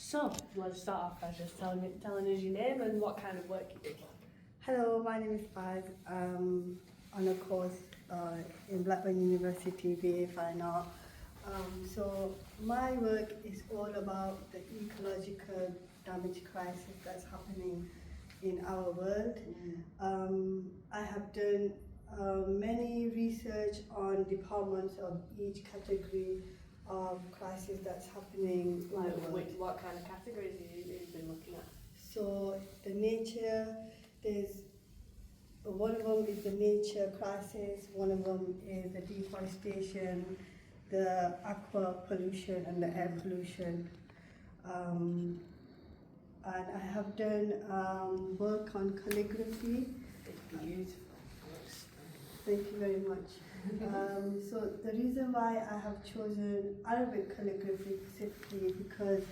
So, let's start off by just telling us your name and what kind of work you do. Hello, my name is Faz. On a course in Blackburn University, BA Fine Art. So my work is all about the ecological damage crisis that's happening in our world. I have done many research on departments of each category of crisis that's happening in the world. What kind of categories have you been looking at? So the nature, there's one of them is the nature crisis, one of them is the deforestation, the aqua pollution and the air pollution. And I have done work on calligraphy. It's beautiful. Thank you very much. So the reason why I have chosen Arabic calligraphy specifically because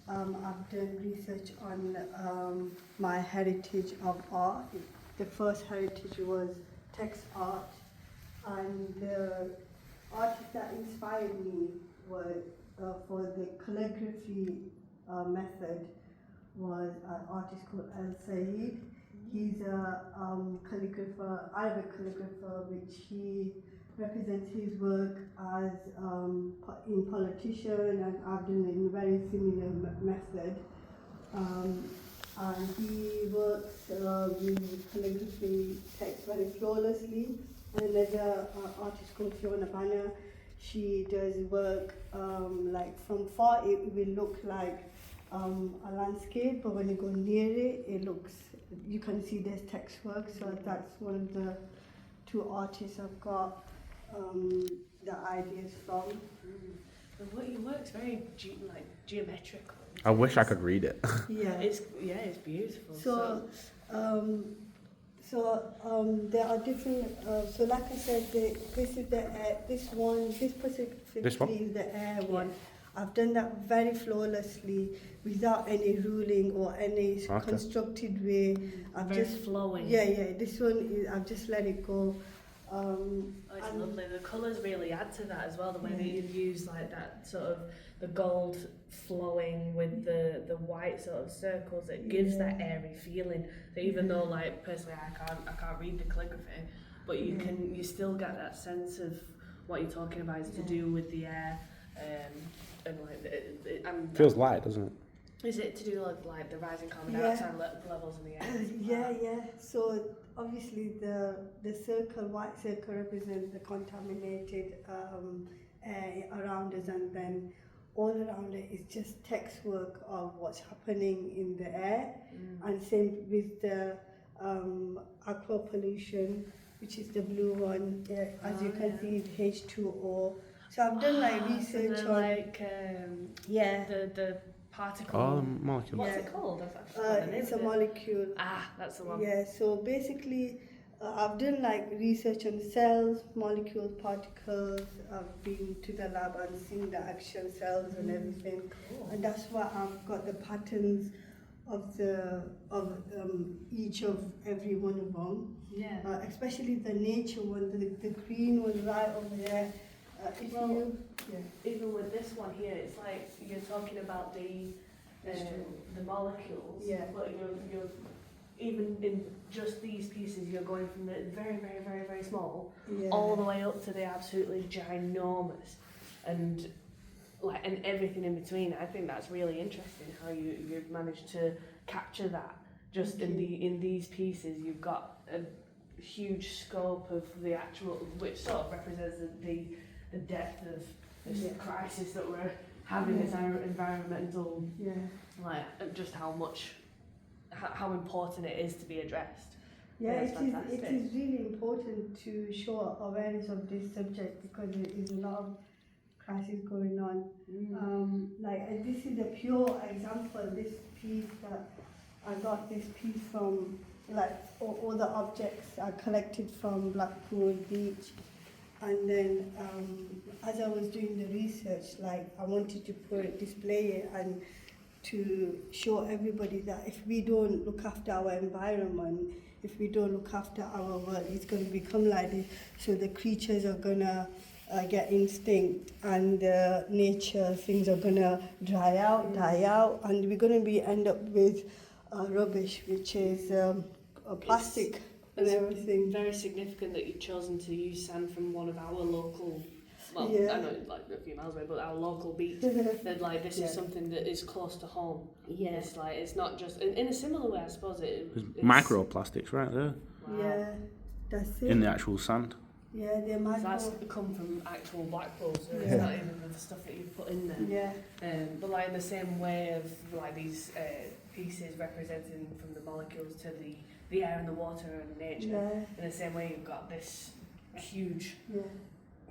I've done research on my heritage of art. The first heritage was text art, and the artist that inspired me was for the calligraphy method was an artist called El Said. He's a calligrapher, Arabic calligrapher, which he represents his work as in politician, and I've done it in a very similar method. And he works with calligraphy text very flawlessly. And another artist called Fiona Banner, she does work like from far it will look like a landscape, but when you go near it, it looks, you can see there's text work. So that's one of the two artists I've got the ideas from. Your work's very geometrical. I wish I could read it. Yeah. It's beautiful. So there are different. So like I said, this is the air. This specifically is the air one. I've done that very flawlessly, without any ruling or any constructed way. I've very just flowing. Yeah. This one is I've just let it go. It's lovely. The colours really add to that as well. The way that you use like that sort of the gold flowing with the white sort of circles, it gives that airy feeling. So even though like personally I can't read the calligraphy, but you still get that sense of what you're talking about is to do with the air, and like Feels light, doesn't it? Is it to do with like the rising carbon dioxide levels in the air? Yeah. So obviously the white circle represents the contaminated air around us, and then all around it is just text work of what's happening in the air. And same with the aqua pollution, which is the blue one. As you can see, it's H2O. So I've done like research on the particle. Oh, molecule. What's it called? It's a molecule. That's the one. Yeah, so basically I've done like research on cells, molecules, particles. I've been to the lab and seen the actual cells and everything. Cool. And that's why I've got the patterns of each of every one of them. Yeah. Especially the nature one, the green one right over there. Even with this one here, it's like you're talking about the molecules, but you're even in just these pieces, you're going from the very, very, very, very small all the way up to the absolutely ginormous, and everything in between. I think that's really interesting how you've managed to capture that just in these pieces. You've got a huge scope of the actual, which sort of represents the depth of this crisis that we're having, this environmental, just how important it is to be addressed. It is really important to show awareness of this subject because there is a lot of crisis going on. And this is a pure example. This piece that I got this piece from, all the objects are collected from Blackpool Beach. And then as I was doing the research, I wanted to display it and to show everybody that if we don't look after our environment, if we don't look after our world, it's going to become like this. So the creatures are going to get instinct, and nature things are gonna dry out, die out, and we're gonna be end up with rubbish, which is plastic and It's everything. very significant that you've chosen to use sand from one of our local, well, Yeah. I know it's like a few miles away, but our local beach. That like this Yeah. is something that is close to home. Yeah. It's like it's not just in a similar way, I suppose. There's It's microplastics right there Wow. Yeah, that's it. in the actual sand. Yeah, they So might that's go. come from actual Blackpool, so Yeah. it's not even the stuff that you've put in there. Yeah, But like in the same way of like these pieces representing from the molecules to the air and the water and nature. yeah, In the same way, you've got this huge yeah.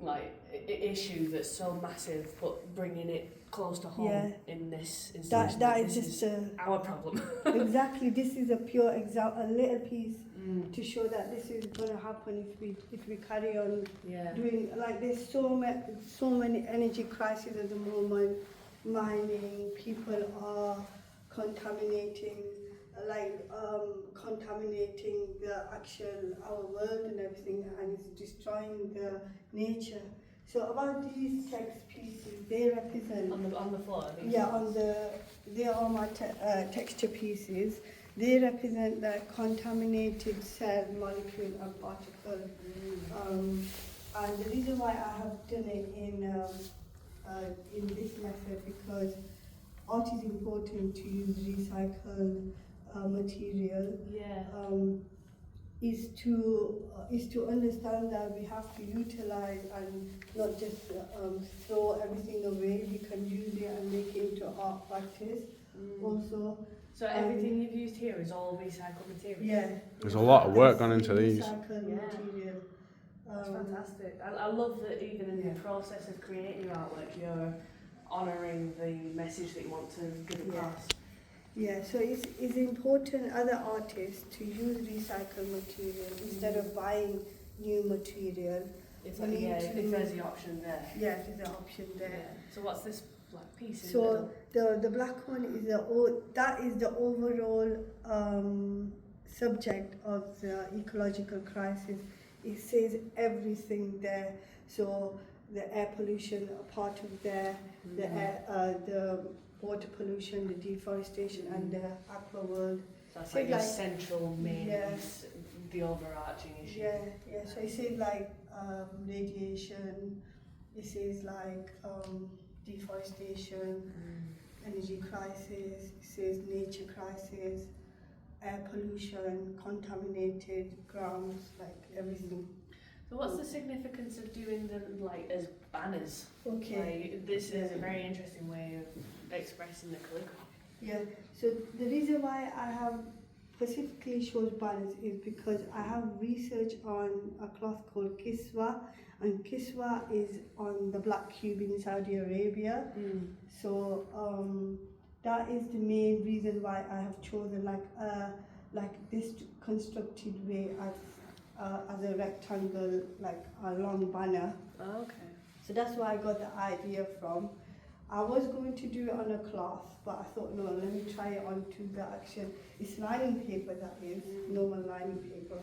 like issue that's so massive, but bringing it close to home Yeah. in this instance. That this is just our problem. exactly. This is a pure example, a little piece Mm. to show that this is going to happen if we carry on Yeah. doing like there's so many energy crises at the moment. Mining, people are contaminating, contaminating the actual our world and everything, and it's destroying the nature. So about these text pieces, they represent On the floor. I think. yeah, they are my texture pieces. They represent the contaminated cell, molecule, and particle. And the reason why I have done it in this method because art is important to use recycled material. Yeah. Is to understand that we have to utilize and not just throw everything away. We can use it and make it into art practice also. So everything you've used here is all recycled material. Yeah. There's a lot of work gone into these. Recycled Yeah. material. That's fantastic. I love that even in Yeah. the process of creating your artwork, you're honouring the message that you want to give Yeah. across. Yeah, so it's important other artists to use recycled material instead of buying new material. If, We need to- if there's the option there. Yeah, there's an option there. Yeah. So what's this black piece in the So middle? the black one is that is the overall subject of the ecological crisis. It says everything there. So the air pollution, a part of there, the air, the water pollution, the deforestation, and the aqua world. So that's so like your like- central main Yeah. piece, the overarching issue. Yeah. So it says like radiation. It says like deforestation, energy crisis. It says nature crisis, air pollution, contaminated grounds, like everything. So what's the significance of doing them like as banners? Okay. Like, this is a very interesting way of expressing the calligraphy. Yeah. So the reason why I have specifically shows banners is because I have research on a cloth called kiswa, and kiswa is on the Black Cube in Saudi Arabia. So that is the main reason why I have chosen like this constructed way as a rectangle, like a long banner. Oh, okay. So that's where I got the idea from. I was going to do it on a cloth, but I thought, no, let me try it onto the actual, it's lining paper that is, normal lining paper.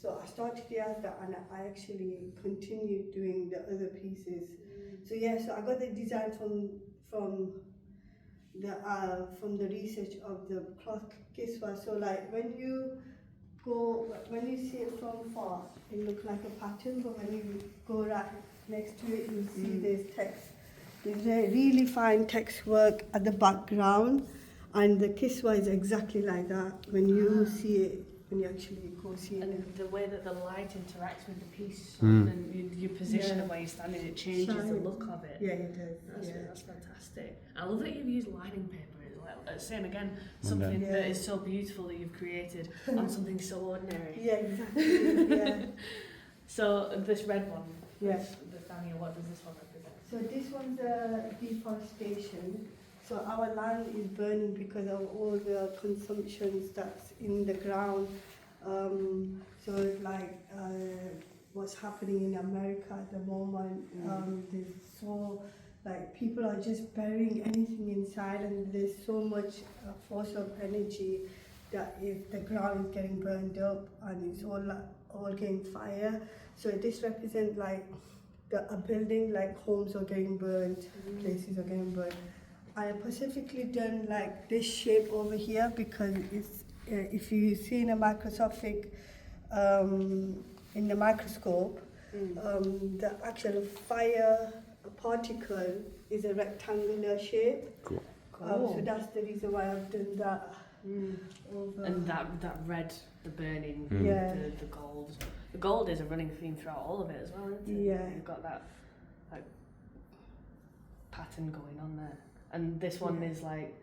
So I started it as that, and I actually continued doing the other pieces. So yeah, so I got the design from the research of the cloth kiswa. So like when you see it from far, it looks like a pattern, but when you go right next to it, you see there's text. There's a really fine text work at the background, and the kiswa is exactly like that. When you see it, when you actually go see it. And the way that the light interacts with the piece and your position Yeah. of where you're standing, it changes the Shine. look of it. Yeah, it does. That's fantastic. I love that you've used lining paper. It's like, same again, something Yeah. that is so beautiful that you've created on something so ordinary. Yeah, exactly. Yeah. So this red one, Yeah. the Thania, what does this one represent? So this one's deforestation. So our land is burning because of all the consumptions that's in the ground. So it's like what's happening in America at the moment. There's so like people are just burying anything inside, and there's so much force of energy that if the ground is getting burned up and it's all getting fire. So this represents like a building, like homes are getting burnt, places are getting burnt. I have specifically done like this shape over here because it's if you see in a microscopic in the microscope, the actual fire particle is a rectangular shape. Cool. So that's the reason why I've done that. Over. And that red, the burning, Yeah. the gold. The gold is a running theme throughout all of it as well, isn't it? Yeah. You've got that like pattern going on there. And this one is like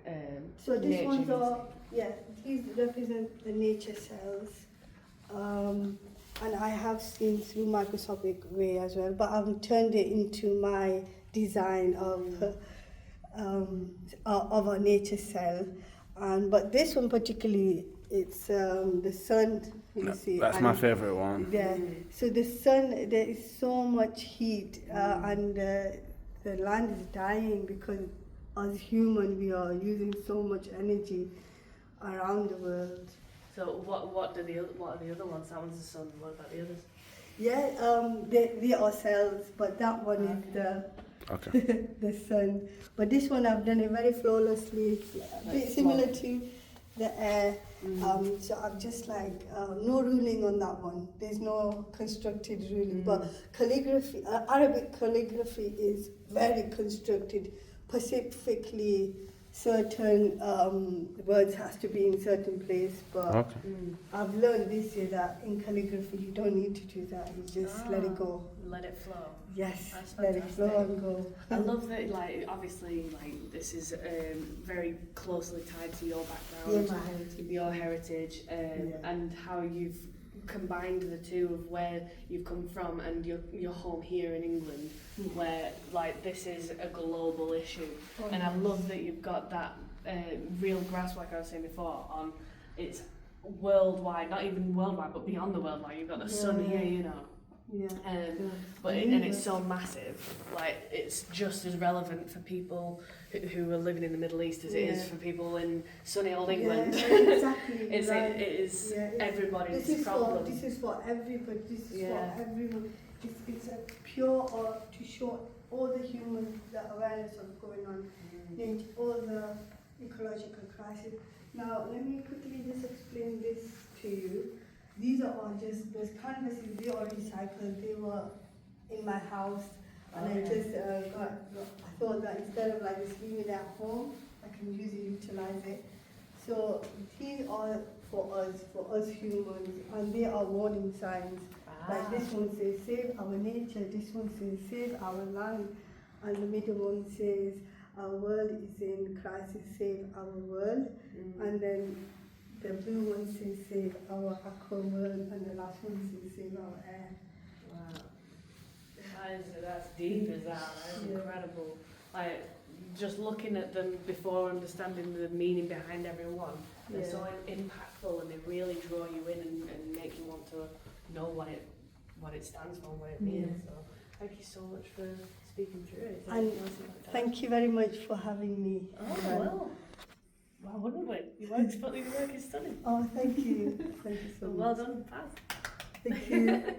So these nature ones are, music. these represent the nature cells. And I have seen through microscopic way as well, but I've turned it into my design of a nature cell. But this one particularly, it's the sun. You see, That's my favourite one. yeah. So the sun, there is so much heat, and the land is dying because as human we are using so much energy around the world. So what are the other ones? That one's the sun. What about the others? Yeah, they are cells, but that one is the Okay. the sun. But this one I've done it very flawlessly, a bit similar to the air. So I'm just like no ruling on that one. There's no constructed ruling. But calligraphy, Arabic calligraphy is very constructed, specifically. Certain words has to be in certain place, but Okay. I've learned this year that in calligraphy you don't need to do that. You just let it go. Let it flow. Yes, That's let it flow fantastic. and go. I love that, like, obviously, like, this is very closely tied to your background, Yeah, my heritage. your heritage, and how you've combined the two of where you've come from and your home here in England, where, like, this is a global issue. And I love that you've got that real grasp, like I was saying before, on it's worldwide, not even worldwide, but beyond the worldwide. You've got the sun here, you know. Yeah. And it's so massive, like it's just as relevant for people who are living in the Middle East as it is for people in sunny old England. Yeah, exactly. It is Yeah, everybody's this is problem. this is for everybody. This is Yeah. for everyone. It's a pure art to show all the humans the awareness of going on, all the ecological crisis. Now, let me quickly just explain this to you. These are all just those canvases. They are recycled. They were in my house, and I just I thought that instead of like just leaving it at home, I can use it, utilize it. So these are for us humans, and they are warning signs. Like this one says save our nature. This one says save our land, and the middle one says our world is in crisis. Save our world, and then the blue one says save our aqua world, and the last one says save our air. Wow, that's deep as that. That's incredible. Like just looking at them before understanding the meaning behind every one, they're so impactful and they really draw you in and make you want to know what it stands for, what it means. So thank you so much for speaking through it. And thank you very much for having me. Oh well. Why wouldn't we? Your work is stunning. Oh, thank you. Thank you so much. Well done, Paz. Thank you.